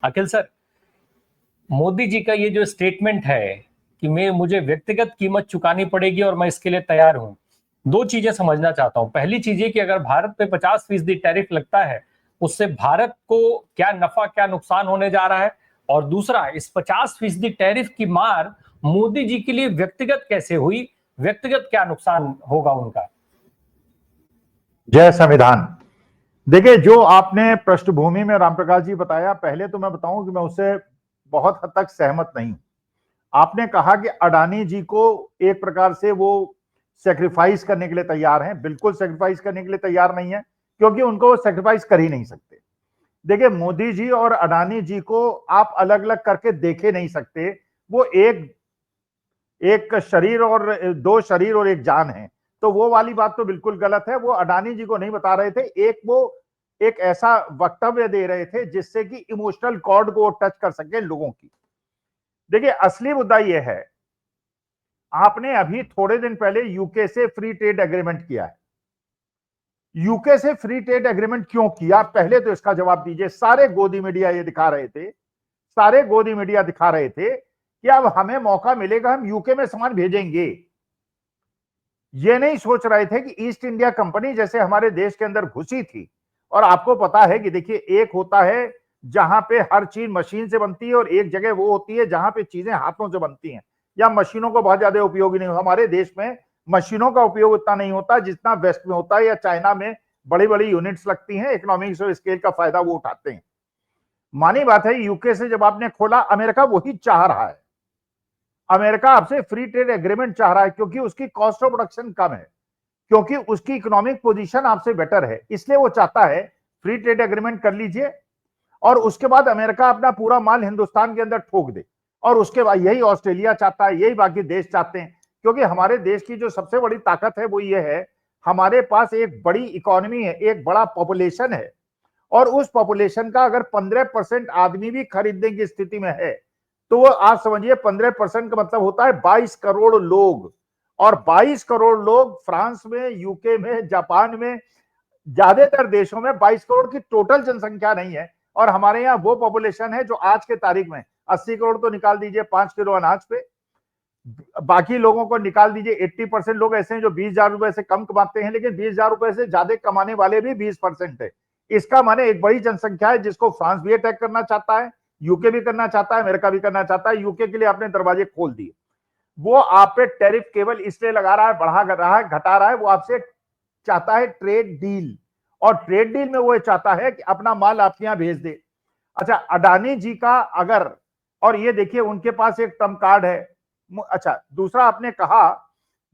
अखिल sir, Modi ji का ये जो स्टेटमेंट है कि मुझे व्यक्तिगत कीमत चुकानी पड़ेगी और मैं इसके लिए तैयार हूं, दो चीजें समझना चाहता हूं। पहली चीज ये कि अगर भारत पे 50% टैरिफ लगता है, उससे भारत को क्या नफा क्या नुकसान होने जा रहा है, और दूसरा, इस 50% टैरिफ की मार मोदी जी के लिए व्यक्तिगत कैसे हुई, व्यक्तिगत क्या नुकसान होगा उनका। जय संविधान। देखिए, जो आपने पृष्ठभूमि में रामप्रकाश जी बताया, पहले तो मैं बताऊं कि मैं उससे बहुत हद तक सहमत नहीं हूं। आपने कहा कि अडानी जी को एक प्रकार से वो सेक्रीफाइस करने के लिए तैयार हैं। बिल्कुल सेक्रीफाइस करने के लिए तैयार नहीं है, क्योंकि उनको वो सेक्रीफाइस कर ही नहीं सकते। देखिए, मोदी जी और अडानी जी को आप अलग अलग करके देखे नहीं सकते। वो एक एक शरीर और दो शरीर और एक जान है। तो वो वाली बात तो बिल्कुल गलत है। वो अडानी जी को नहीं बता रहे थे, वो एक ऐसा वक्तव्य दे रहे थे जिससे कि इमोशनल कॉर्ड को टच कर सके लोगों की। देखिए, असली मुद्दा यह है, आपने अभी थोड़े दिन पहले यूके से फ्री ट्रेड एग्रीमेंट किया है। यूके से फ्री ट्रेड एग्रीमेंट क्यों किया, पहले तो इसका जवाब दीजिए। सारे गोदी मीडिया ये दिखा रहे थे, सारे गोदी मीडिया दिखा रहे थे कि अब हमें मौका मिलेगा, हम यूके में सामान भेजेंगे। ये नहीं सोच रहे थे कि ईस्ट इंडिया कंपनी जैसे हमारे देश के अंदर घुसी थी। और आपको पता है कि देखिए, एक होता है जहां पे हर चीज मशीन से बनती है, और एक जगह वो होती है जहां पे चीजें हाथों से बनती हैं, या मशीनों को बहुत ज्यादा उपयोगी नहीं होता। हमारे देश में मशीनों का उपयोग उतना नहीं होता जितना वेस्ट में होता है, या चाइना में बड़ी बड़ी यूनिट्स लगती हैं, इकोनॉमिक्स और स्केल का फायदा वो उठाते हैं। मानी बात है, यूके से जब आपने खोला, अमेरिका वही चाह रहा है। अमेरिका आपसे फ्री ट्रेड एग्रीमेंट चाह रहा है, क्योंकि उसकी कॉस्ट ऑफ प्रोडक्शन कम है, क्योंकि उसकी इकोनॉमिक पोजीशन आपसे बेटर है, इसलिए वो चाहता है फ्री ट्रेड एग्रीमेंट कर लीजिए, और उसके बाद अमेरिका अपना पूरा माल हिंदुस्तान के अंदर ठोक दे। और उसके बाद यही ऑस्ट्रेलिया चाहता है, यही बाकी देश चाहते हैं, क्योंकि हमारे देश की जो सबसे बड़ी ताकत है वो ये है, हमारे पास एक बड़ी इकोनॉमी है, एक बड़ा पॉपुलेशन है, और उस पॉपुलेशन का अगर 15% आदमी भी खरीदने की स्थिति में है, तो वो आप समझिए 15% का मतलब होता है 22 करोड़ लोग। और 22 करोड़ लोग फ्रांस में, यूके में, जापान में, ज्यादातर देशों में 22 करोड़ की टोटल जनसंख्या नहीं है। और हमारे यहाँ वो पॉपुलेशन है जो आज के तारीख में 80 करोड़ तो निकाल दीजिए 5 किलो अनाज पे, बाकी लोगों को निकाल दीजिए। 80% लोग ऐसे हैं जो 20,000 रुपए से कम कमाते हैं, लेकिन 20,000 रुपए से ज्यादा कमाने वाले भी 20% है। इसका माने एक बड़ी जनसंख्या है जिसको फ्रांस भी अटैक करना चाहता है, यूके भी करना चाहता है, अमेरिका भी करना चाहता है। यूके के लिए आपने दरवाजे खोल दिए। वो आप पे टैरिफ केवल इसलिए लगा रहा है, बढ़ा रहा है, घटा रहा है, वो आपसे चाहता है ट्रेड डील। और ट्रेड डील में वो चाहता है कि अपना माल आपके यहां भेज दे। अच्छा, अडानी जी का अगर, और ये देखिए उनके पास एक ट्रम्प कार्ड है। अच्छा, दूसरा आपने कहा,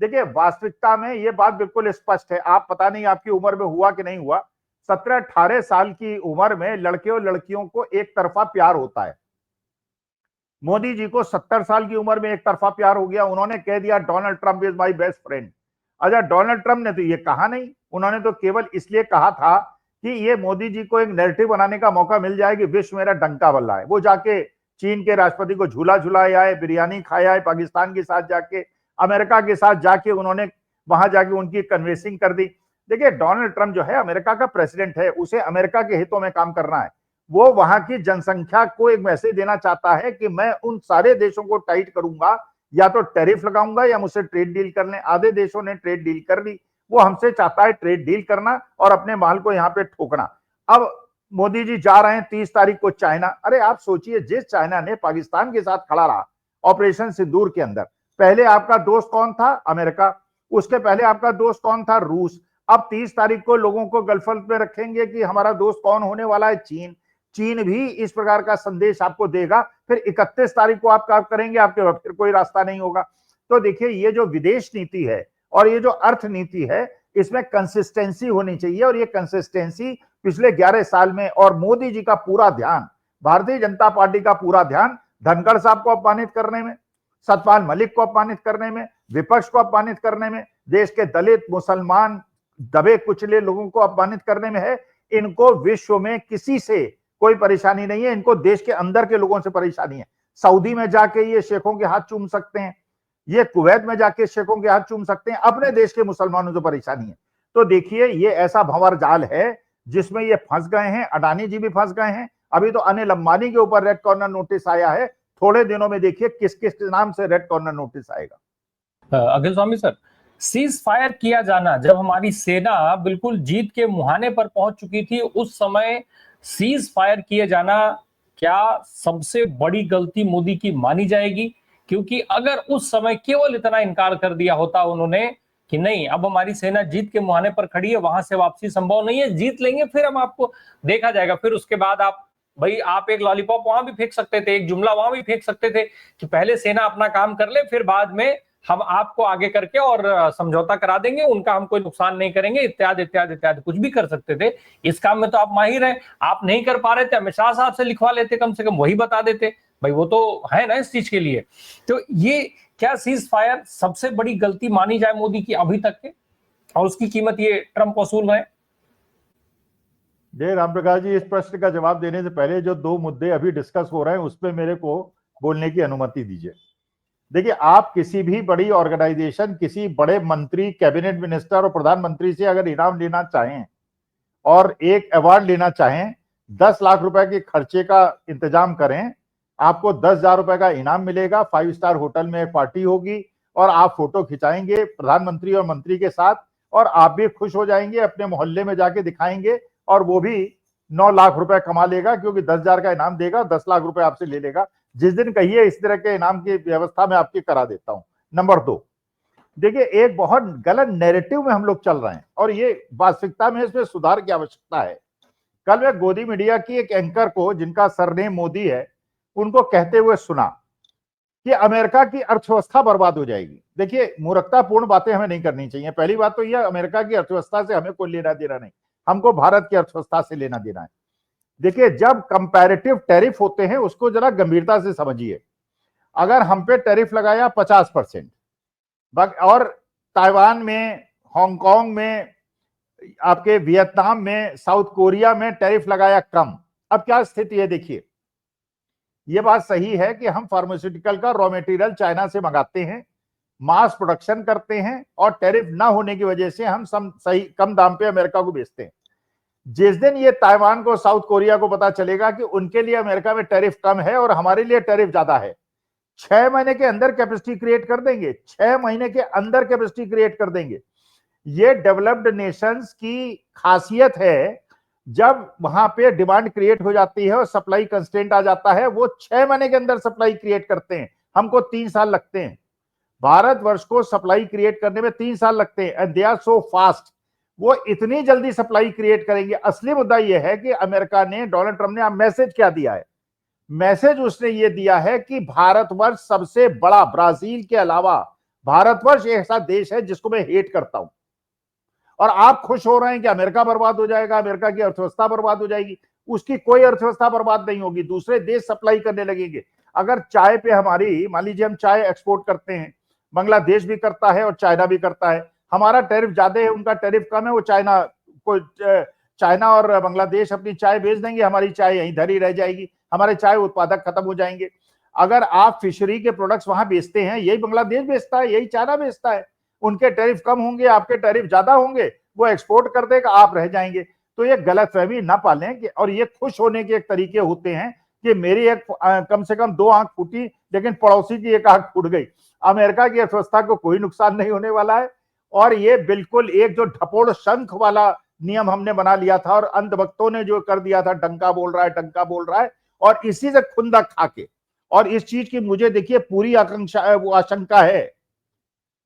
देखिए वास्तविकता में ये बात बिल्कुल स्पष्ट है। आप पता नहीं आपकी उम्र में हुआ कि नहीं हुआ, 17-18 साल की उम्र में लड़के और लड़कियों को एक तरफा प्यार होता है। मोदी जी को 70 साल की उम्र में एक तरफा प्यार हो गया। उन्होंने कह दिया Donald Trump is my best friend. अच्छा, डोनाल्ड ट्रंप ने तो ये कहा नहीं, उन्होंने तो केवल इसलिए कहा था कि ये मोदी जी को एक नैरेटिव बनाने का मौका मिल जाए कि विश्व मेरा डंका बल्ला है। वो जाके चीन के राष्ट्रपति को झूला झुलाए आए, बिरयानी खाया है, पाकिस्तान के साथ जाके, अमेरिका के साथ जाके उन्होंने वहां जाके उनकी कन्वेंसिंग कर दी। देखिए, डोनाल्ड ट्रंप जो है अमेरिका का प्रेसिडेंट है, उसे अमेरिका के हितों में काम करना है। वो वहां की जनसंख्या को एक मैसेज देना चाहता है कि मैं उन सारे देशों को टाइट करूंगा, या तो टैरिफ लगाऊंगा या मुझसे ट्रेड डील कर लें। आधे देशों ने ट्रेड डील कर ली, वो हमसे चाहता है ट्रेड डील करना और अपने माल को यहां पे ठोकना। अब मोदी जी जा रहे हैं 30 तारीख को चाइना। अरे आप सोचिए, जिस चाइना ने पाकिस्तान के साथ खड़ा रहा ऑपरेशन सिंदूर के अंदर, पहले आपका दोस्त कौन था? अमेरिका। उसके पहले आपका दोस्त कौन था? रूस। अब 30 तारीख को लोगों को गलफल में रखेंगे कि हमारा दोस्त कौन होने वाला है? चीन। चीन भी इस प्रकार का संदेश आपको देगा। फिर 31 तारीख को आप क्या करेंगे? आपके फिर कोई रास्ता नहीं होगा। तो देखिए, ये जो विदेश नीति है और ये जो अर्थ नीति है, इसमें कंसिस्टेंसी होनी चाहिए। और ये कंसिस्टेंसी पिछले 11 साल में, और मोदी जी का पूरा ध्यान, भारतीय जनता पार्टी का पूरा ध्यान धनखड़ साहब को अपमानित करने में, सतपाल मलिक को अपमानित करने में, विपक्ष को अपमानित करने में, देश के दलित, मुसलमान, दबे कुचले लोगों को अपमानित करने में है। इनको विश्व में किसी से कोई परेशानी नहीं है, इनको देश के अंदर के लोगों से परेशानी है। सऊदी में जाके ये शेखों के हाथ चूम सकते हैं, ये कुवैत में जाके शेखों के हाथ चूम सकते हैं, अपने देश के मुसलमानों से परेशानी है। तो देखिए, ये ऐसा भंवर जाल है जिसमें ये फंस गए हैं। अडानी जी भी फंस गए हैं अभी तो अनिल अंबानी के ऊपर रेड कॉर्नर नोटिस आया है, थोड़े दिनों में देखिए किस किस नाम से रेड कॉर्नर नोटिस आएगा। अखिल स्वामी सर, सीज फायर किया जाना, जब हमारी सेना बिल्कुल जीत के मुहाने पर पहुंच चुकी थी, उस समय सीज फायर किए जाना क्या सबसे बड़ी गलती मोदी की मानी जाएगी? क्योंकि अगर उस समय केवल इतना इनकार कर दिया होता उन्होंने कि नहीं, अब हमारी सेना जीत के मुहाने पर खड़ी है, वहां से वापसी संभव नहीं है, जीत लेंगे फिर हम आपको देखा जाएगा, फिर उसके बाद आप भाई आप एक लॉलीपॉप वहां भी फेंक सकते थे, एक जुमला वहां भी फेंक सकते थे कि पहले सेना अपना काम कर ले, फिर बाद में हम आपको आगे करके और समझौता करा देंगे, उनका हम कोई नुकसान नहीं करेंगे, इत्यादि इत्यादि इत्यादि, कुछ भी कर सकते थे। इस काम में तो आप माहिर हैं, आप नहीं कर पा रहे थे, अमित शाह साहब से लिखवा लेते, कम से कम वही बता देते, भाई वो तो है ना इस चीज के लिए। तो ये क्या सीज फायर सबसे बड़ी गलती मानी जाए मोदी की अभी तक के, और उसकी कीमत ये ट्रंप वसूल रहे? जय राम प्रकाश जी, इस प्रश्न का जवाब देने से पहले जो दो मुद्दे अभी डिस्कस हो रहे हैं उस पर मेरे को बोलने की अनुमति दीजिए। देखिए, आप किसी भी बड़ी ऑर्गेनाइजेशन, किसी बड़े मंत्री, कैबिनेट मिनिस्टर और प्रधानमंत्री से अगर इनाम लेना चाहें और एक अवार्ड लेना चाहें, 10 लाख रुपए के खर्चे का इंतजाम करें, आपको 10,000 रुपए का इनाम मिलेगा, 5 स्टार होटल में एक पार्टी होगी और आप फोटो खिंचाएंगे प्रधानमंत्री और मंत्री के साथ, और आप भी खुश हो जाएंगे, अपने मोहल्ले में जाके दिखाएंगे और वो भी 9 लाख रुपए कमा लेगा, क्योंकि 10,000 का इनाम देगा, 10 लाख रुपए आपसे ले लेगा। जिस दिन कहिए इस तरह के इनाम की व्यवस्था मैं आपकी करा देता हूं। नंबर 2, देखिए, एक बहुत गलत नैरेटिव में हम लोग चल रहे हैं और ये वास्तविकता में इसमें सुधार की आवश्यकता है। कल मैं गोदी मीडिया की एक एंकर को, जिनका सरनेम मोदी है, उनको कहते हुए सुना कि अमेरिका की अर्थव्यवस्था बर्बाद हो जाएगी। देखिए, मूर्खतापूर्ण बातें हमें नहीं करनी चाहिए। पहली बात तो यह, अमेरिका की अर्थव्यवस्था से हमें कोई लेना देना नहीं, हमको भारत की अर्थव्यवस्था से लेना देना है। देखिए, जब कंपैरेटिव टैरिफ होते हैं उसको जरा गंभीरता से समझिए। अगर हम पे टैरिफ लगाया 50% और ताइवान में, हांगकांग में, आपके वियतनाम में, साउथ कोरिया में टैरिफ लगाया कम, अब क्या स्थिति है देखिए। यह बात सही है कि हम फार्मास्यूटिकल का रॉ मटेरियल चाइना से मंगाते हैं, मास प्रोडक्शन करते हैं और टैरिफ ना होने की वजह से हम सही कम दाम पे अमेरिका को बेचते हैं। जिस दिन ये ताइवान को, साउथ कोरिया को पता चलेगा कि उनके लिए अमेरिका में टैरिफ कम है और हमारे लिए टैरिफ ज्यादा है, 6 महीने के अंदर कैपेसिटी क्रिएट कर देंगे, 6 महीने के अंदर कैपेसिटी क्रिएट कर देंगे। ये डेवलप्ड नेशंस की खासियत है, जब वहां पे डिमांड क्रिएट हो जाती है और सप्लाई कंस्ट्रेंट आ जाता है, वो 6 महीने के अंदर सप्लाई क्रिएट करते हैं, हमको 3 साल लगते हैं। भारतवर्ष को सप्लाई क्रिएट करने में 3 साल लगते हैं, and they are so fast. वो इतनी जल्दी सप्लाई क्रिएट करेंगे। असली मुद्दा यह है कि अमेरिका ने, डोनाल्ड ट्रंप ने मैसेज क्या दिया है? मैसेज उसने ये दिया है कि भारतवर्ष सबसे बड़ा, ब्राजील के अलावा भारतवर्ष एक ऐसा देश है जिसको मैं हेट करता हूं, और आप खुश हो रहे हैं कि अमेरिका बर्बाद हो जाएगा, अमेरिका की अर्थव्यवस्था बर्बाद हो जाएगी। उसकी कोई अर्थव्यवस्था बर्बाद नहीं होगी, दूसरे देश सप्लाई करने लगेंगे। अगर चाय पे हमारी, मान लीजिए हम चाय एक्सपोर्ट करते हैं, बांग्लादेश भी करता है और चाइना भी करता है, हमारा टैरिफ ज्यादा है, उनका टैरिफ कम है, वो चाइना और बांग्लादेश अपनी चाय बेच देंगे, हमारी चाय यहीं धरी रह जाएगी, हमारे चाय उत्पादक खत्म हो जाएंगे। अगर आप फिशरी के प्रोडक्ट्स वहां बेचते हैं, यही बांग्लादेश बेचता है, यही चाइना बेचता है, उनके टैरिफ कम होंगे, आपके टैरिफ ज्यादा होंगे, वो एक्सपोर्ट कर देगा, आप रह जाएंगे। तो ये गलतफहमी ना पालें कि, और ये खुश होने के एक तरीके होते हैं कि मेरी एक कम से कम 2 आंख फूटी, लेकिन पड़ोसी की एक आंख फूट गई। अमेरिका की अर्थव्यवस्था को कोई नुकसान नहीं होने वाला है, और ये बिल्कुल एक जो ढपोड़ शंख वाला नियम हमने बना लिया था और अंधभक्तों ने जो कर दिया था, डंका बोल रहा है, डंका बोल रहा है, और इसी से खुंदक खाके, और इस चीज की मुझे देखिए पूरी आशंका है।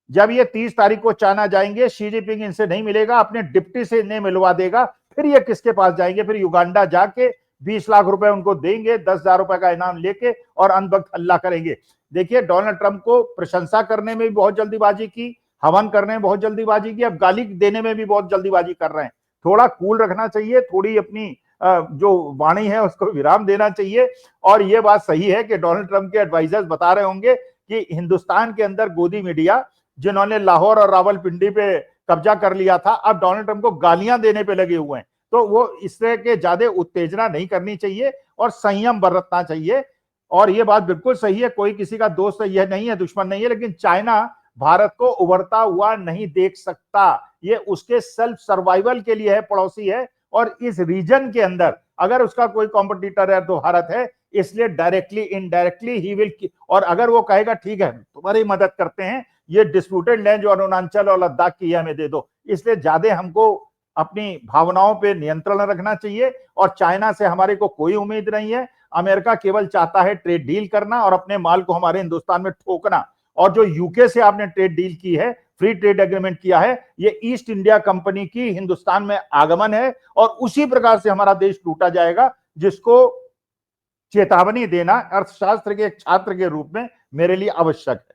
जब ये 30 तारीख को चाइना जाएंगे, शी जिनपिंग इनसे नहीं मिलेगा, अपने डिप्टी से इन्हें मिलवा देगा, फिर ये किसके पास जाएंगे? फिर युगांडा जाके 20 लाख रुपए उनको देंगे, 10,000 रुपए का इनाम लेके, और अनबख्त हल्ला करेंगे। देखिए, डोनाल्ड ट्रंप को प्रशंसा करने में भी बहुत जल्दीबाजी की, हवन करने में बहुत जल्दीबाजी की, अब गाली देने में भी बहुत जल्दीबाजी कर रहे हैं। थोड़ा कूल रखना चाहिए, थोड़ी अपनी जो वाणी है उसको विराम देना चाहिए। और ये बात सही है कि डोनाल्ड ट्रंप के एडवाइजर्स बता रहे होंगे कि हिंदुस्तान के अंदर गोदी मीडिया, जिन्होंने लाहौर और रावलपिंडी पे कब्जा कर लिया था, अब डोनाल्ड ट्रंप को गालियां देने पे लगे हुए हैं। तो वो इस तरह के ज्यादा उत्तेजना नहीं करनी चाहिए और संयम बरतना चाहिए। और ये बात बिल्कुल सही है, कोई किसी का दोस्त यह नहीं है, दुश्मन नहीं है, लेकिन चाइना भारत को उभरता हुआ नहीं देख सकता। ये उसके सेल्फ सर्वाइवल के लिए है, पड़ोसी है, और इस रीजन के अंदर अगर उसका कोई कॉम्पिटिटर है तो भारत है, इसलिए डायरेक्टली इनडायरेक्टली ही विल, और अगर वो कहेगा ठीक है तुम्हारी मदद करते हैं, ये डिस्प्यूटेड लैंड जो अरुणाचल और लद्दाख की हमें दे दो, इसलिए ज्यादा हमको अपनी भावनाओं पे नियंत्रण रखना चाहिए। और चाइना से हमारे को कोई उम्मीद नहीं है, अमेरिका केवल चाहता है ट्रेड डील करना और अपने माल को हमारे हिंदुस्तान में ठोकना। और जो यूके से आपने ट्रेड डील की है, फ्री ट्रेड एग्रीमेंट किया है, ये ईस्ट इंडिया कंपनी की हिंदुस्तान में आगमन है, और उसी प्रकार से हमारा देश टूटा जाएगा, जिसको चेतावनी देना अर्थशास्त्र के एक छात्र के रूप में मेरे लिए आवश्यक है।